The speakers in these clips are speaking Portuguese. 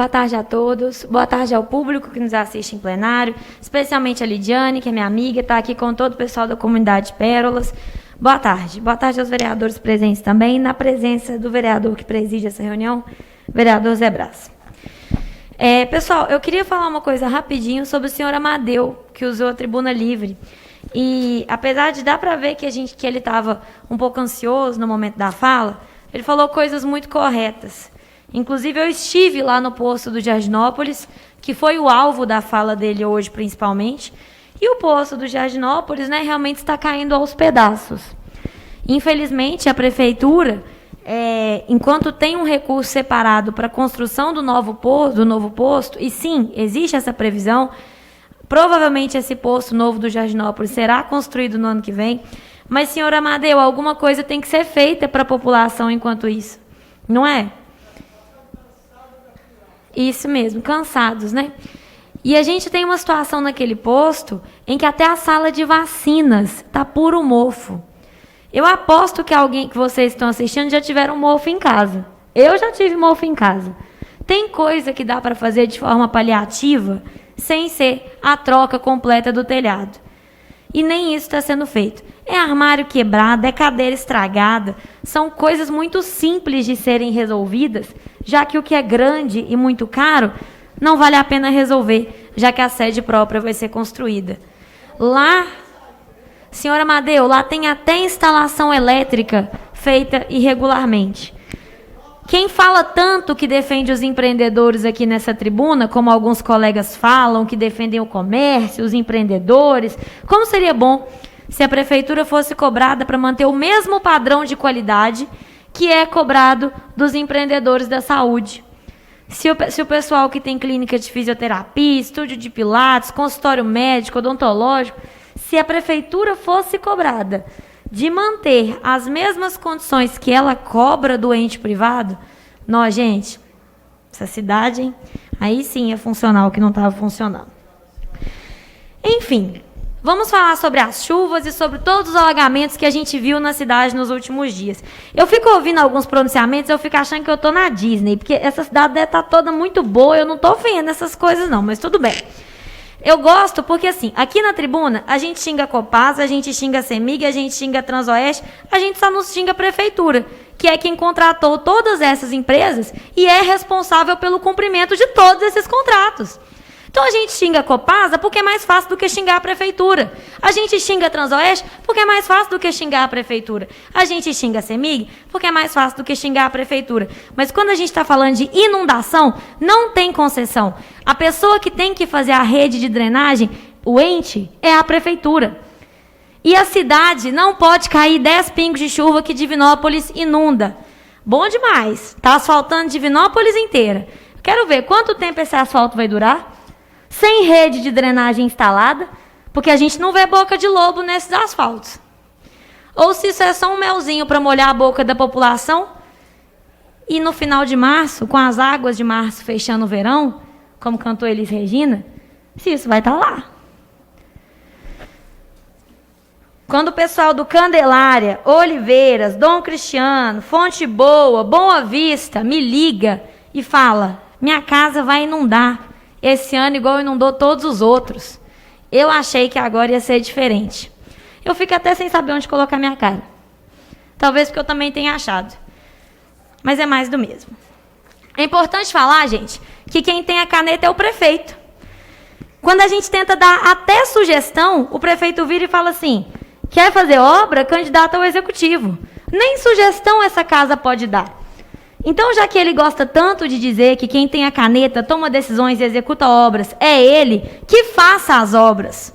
Boa tarde a todos, boa tarde ao público que nos assiste em plenário, especialmente a Lidiane, que é minha amiga, está aqui com todo o pessoal da comunidade Pérolas. Boa tarde aos vereadores presentes também, na presença do vereador que preside essa reunião, vereador Zé Brás. Pessoal, eu queria falar uma coisa rapidinho sobre o senhor Amadeu, que usou a tribuna livre. E apesar de dar para ver que ele estava um pouco ansioso no momento da fala, ele falou coisas muito corretas. Inclusive, eu estive lá no posto do Jardinópolis, que foi o alvo da fala dele hoje, principalmente. E o posto do Jardinópolis, realmente está caindo aos pedaços. Infelizmente, a prefeitura, enquanto tem um recurso separado para a construção do novo posto, e sim, existe essa previsão, provavelmente esse posto novo do Jardinópolis será construído no ano que vem. Mas, senhor Amadeu, alguma coisa tem que ser feita para a população enquanto isso, não é? Isso mesmo, cansados, né? E a gente tem uma situação naquele posto em que até a sala de vacinas está puro mofo. Eu aposto que alguém que vocês estão assistindo já tiveram mofo em casa. Eu já tive mofo em casa. Tem coisa que dá para fazer de forma paliativa sem ser a troca completa do telhado. E nem isso está sendo feito. É armário quebrado, é cadeira estragada. São coisas muito simples de serem resolvidas, já que o que é grande e muito caro não vale a pena resolver, já que a sede própria vai ser construída. Lá, senhor Amadeu, lá tem até instalação elétrica feita irregularmente. Quem fala tanto que defende os empreendedores aqui nessa tribuna, como alguns colegas falam, que defendem o comércio, os empreendedores, como seria bom se a prefeitura fosse cobrada para manter o mesmo padrão de qualidade que é cobrado dos empreendedores da saúde. Se o pessoal que tem clínica de fisioterapia, estúdio de pilates, consultório médico, odontológico, se a prefeitura fosse cobrada de manter as mesmas condições que ela cobra do ente privado, nós, gente, essa cidade, hein? Aí sim ia funcionar o que não estava funcionando. Enfim, vamos falar sobre as chuvas e sobre todos os alagamentos que a gente viu na cidade nos últimos dias. Eu fico ouvindo alguns pronunciamentos, eu fico achando que eu estou na Disney, porque essa cidade deve estar toda muito boa, eu não estou vendo essas coisas não, mas tudo bem. Eu gosto porque, assim, aqui na tribuna, a gente xinga a Copasa, a gente xinga a CEMIG, a gente xinga a Transoeste, a gente só não xinga a prefeitura, que é quem contratou todas essas empresas e é responsável pelo cumprimento de todos esses contratos. Então, a gente xinga a Copasa porque é mais fácil do que xingar a prefeitura. A gente xinga a Transoeste porque é mais fácil do que xingar a prefeitura. A gente xinga a CEMIG porque é mais fácil do que xingar a prefeitura. Mas quando a gente está falando de inundação, não tem concessão. A pessoa que tem que fazer a rede de drenagem, o ente, é a prefeitura. E a cidade não pode cair 10 pingos de chuva que Divinópolis inunda. Bom demais. Está asfaltando Divinópolis inteira. Quero ver quanto tempo esse asfalto vai durar. Sem rede de drenagem instalada, porque a gente não vê boca de lobo nesses asfaltos. Ou se isso é só um melzinho para molhar a boca da população, e no final de março, com as águas de março fechando o verão, como cantou Elis Regina, se isso vai estar lá. Quando o pessoal do Candelária, Oliveiras, Dom Cristiano, Fonte Boa, Boa Vista, me liga e fala, minha casa vai inundar. Esse ano igual inundou todos os outros. Eu achei que agora ia ser diferente. Eu fico até sem saber onde colocar minha cara. Talvez porque eu também tenha achado. Mas é mais do mesmo. É importante falar, gente, que quem tem a caneta é o prefeito. Quando a gente tenta dar até sugestão, o prefeito vira e fala assim, quer fazer obra? Candidata ao executivo. Nem sugestão essa casa pode dar. Então, já que ele gosta tanto de dizer que quem tem a caneta toma decisões e executa obras, é ele que faça as obras.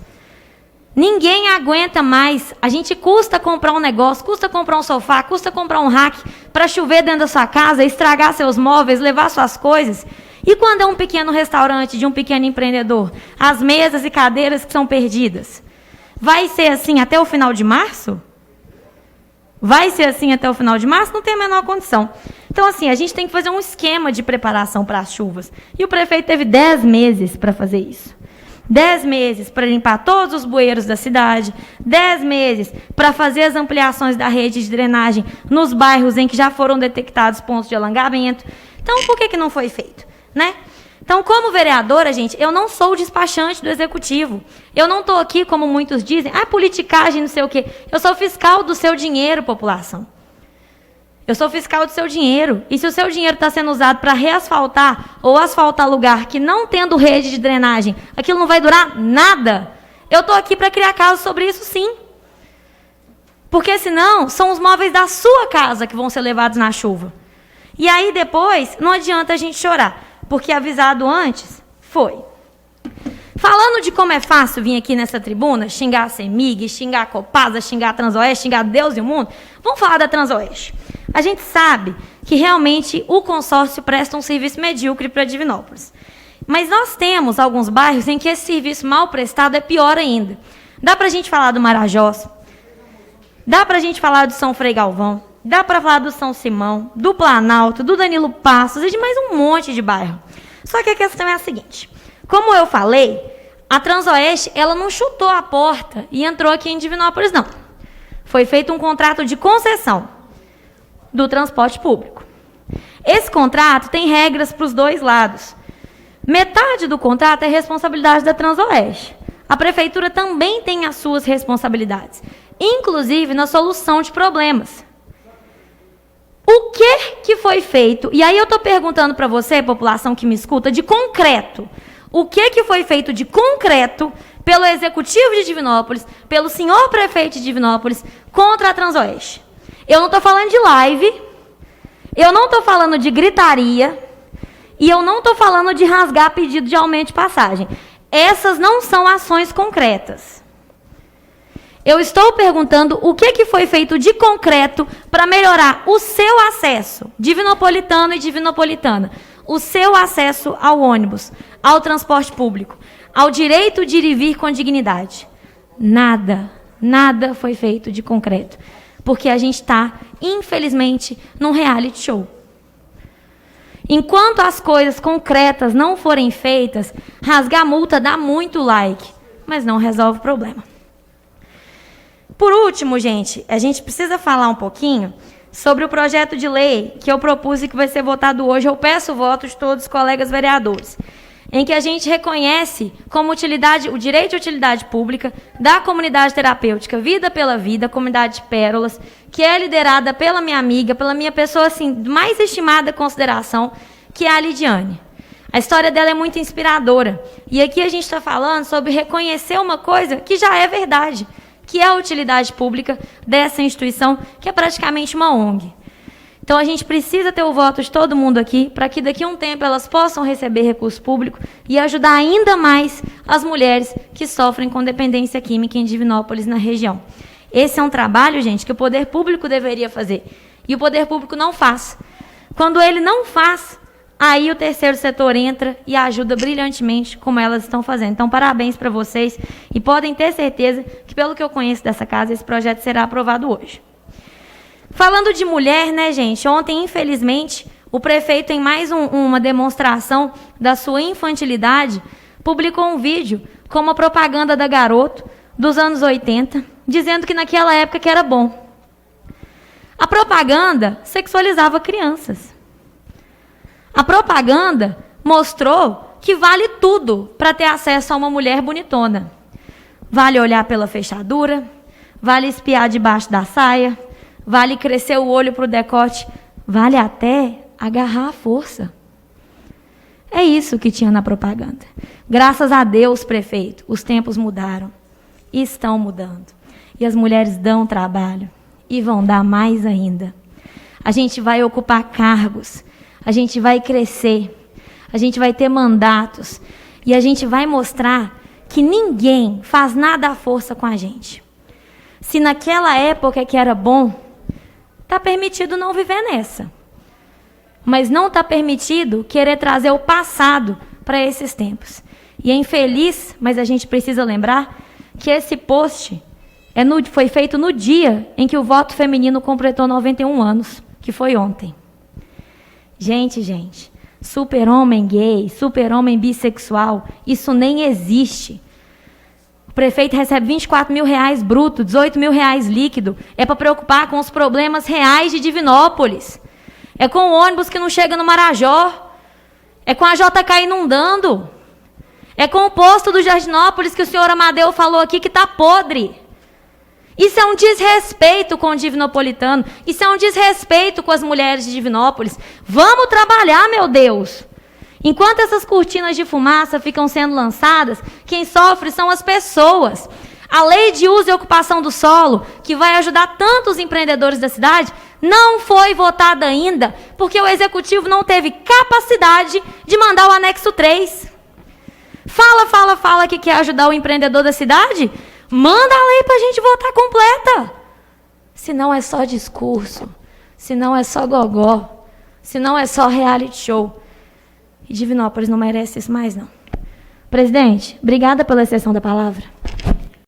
Ninguém aguenta mais. A gente custa comprar um negócio, custa comprar um sofá, custa comprar um rack para chover dentro da sua casa, estragar seus móveis, levar suas coisas. E quando é um pequeno restaurante de um pequeno empreendedor? As mesas e cadeiras que são perdidas. Vai ser assim até o final de março? Vai ser assim até o final de março? Não tem a menor condição. Então, assim, a gente tem que fazer um esquema de preparação para as chuvas. E o prefeito teve 10 meses para fazer isso. 10 meses para limpar todos os bueiros da cidade. 10 meses para fazer as ampliações da rede de drenagem nos bairros em que já foram detectados pontos de alagamento. Então, por que não foi feito? Né? Então, como vereadora, gente, eu não sou o despachante do executivo. Eu não estou aqui, como muitos dizem, politicagem, não sei o quê. Eu sou fiscal do seu dinheiro, população. Eu sou fiscal do seu dinheiro. E se o seu dinheiro está sendo usado para reasfaltar ou asfaltar lugar que não tendo rede de drenagem, aquilo não vai durar nada. Eu estou aqui para criar casos sobre isso, sim. Porque senão, são os móveis da sua casa que vão ser levados na chuva. E aí depois, não adianta a gente chorar. Porque avisado antes, foi. Falando de como é fácil vir aqui nessa tribuna, xingar a CEMIG, xingar a Copasa, xingar a Transoeste, xingar Deus e o mundo, vamos falar da Transoeste. A gente sabe que realmente o consórcio presta um serviço medíocre para Divinópolis. Mas nós temos alguns bairros em que esse serviço mal prestado é pior ainda. Dá para a gente falar do Marajós, dá para a gente falar do São Frei Galvão, dá para falar do São Simão, do Planalto, do Danilo Passos e de mais um monte de bairro. Só que a questão é a seguinte. Como eu falei, a Transoeste ela não chutou a porta e entrou aqui em Divinópolis, não. Foi feito um contrato de concessão do transporte público. Esse contrato tem regras para os dois lados. Metade do contrato é responsabilidade da Transoeste. A prefeitura também tem as suas responsabilidades, inclusive na solução de problemas. O que foi feito? E aí eu estou perguntando para você, população que me escuta, de concreto. O que foi feito de concreto pelo Executivo de Divinópolis, pelo senhor prefeito de Divinópolis, contra a Transoeste? Eu não estou falando de live, eu não estou falando de gritaria, e eu não estou falando de rasgar pedido de aumento de passagem. Essas não são ações concretas. Eu estou perguntando o que foi feito de concreto para melhorar o seu acesso, divinopolitano e divinopolitana, o seu acesso ao ônibus, ao transporte público, ao direito de ir e vir com dignidade. Nada foi feito de concreto, porque a gente está, infelizmente, num reality show. Enquanto as coisas concretas não forem feitas, rasgar multa dá muito like, mas não resolve o problema. Por último, gente, a gente precisa falar um pouquinho sobre o projeto de lei que eu propus e que vai ser votado hoje. Eu peço o voto de todos os colegas vereadores, em que a gente reconhece como utilidade, o direito de utilidade pública da comunidade terapêutica Vida pela Vida, comunidade de Pérolas, que é liderada pela minha amiga, pela minha pessoa assim, mais estimada consideração, que é a Lidiane. A história dela é muito inspiradora. E aqui a gente está falando sobre reconhecer uma coisa que já é verdade, que é a utilidade pública dessa instituição, que é praticamente uma ONG. Então, a gente precisa ter o voto de todo mundo aqui, para que daqui a um tempo elas possam receber recurso público e ajudar ainda mais as mulheres que sofrem com dependência química em Divinópolis, na região. Esse é um trabalho, gente, que o poder público deveria fazer. E o poder público não faz. Quando ele não faz, aí o terceiro setor entra e ajuda brilhantemente, como elas estão fazendo. Então, parabéns para vocês e podem ter certeza que, pelo que eu conheço dessa casa, esse projeto será aprovado hoje. Falando de mulher, né, gente? Ontem, infelizmente, o prefeito, em mais uma demonstração da sua infantilidade, publicou um vídeo com uma propaganda da Garoto dos anos 80, dizendo que naquela época que era bom. A propaganda sexualizava crianças. A propaganda mostrou que vale tudo para ter acesso a uma mulher bonitona. Vale olhar pela fechadura, vale espiar debaixo da saia, vale crescer o olho para o decote, vale até agarrar a força. É isso que tinha na propaganda. Graças a Deus, prefeito, os tempos mudaram e estão mudando. E as mulheres dão trabalho e vão dar mais ainda. A gente vai ocupar cargos, a gente vai crescer, a gente vai ter mandatos e a gente vai mostrar que ninguém faz nada à força com a gente. Se naquela época que era bom, está permitido não viver nessa. Mas não está permitido querer trazer o passado para esses tempos. E é infeliz, mas a gente precisa lembrar que esse post foi feito no dia em que o voto feminino completou 91 anos, que foi ontem. Gente, super-homem gay, super-homem bissexual, isso nem existe. O prefeito recebe R$24 mil bruto, R$18 mil líquido. É para preocupar com os problemas reais de Divinópolis. É com o ônibus que não chega no Marajó. É com a JK inundando. É com o posto do Jardinópolis que o senhor Amadeu falou aqui que está podre. Isso é um desrespeito com o Divinopolitano. Isso é um desrespeito com as mulheres de Divinópolis. Vamos trabalhar, meu Deus. Enquanto essas cortinas de fumaça ficam sendo lançadas, quem sofre são as pessoas. A lei de uso e ocupação do solo, que vai ajudar tanto os empreendedores da cidade, não foi votada ainda, porque o Executivo não teve capacidade de mandar o anexo 3. Fala que quer ajudar o empreendedor da cidade? Manda a lei para a gente votar completa. Se não é só discurso, se não é só gogó, se não é só reality show. E Divinópolis não merece isso mais, não. Presidente, obrigada pela exceção da palavra.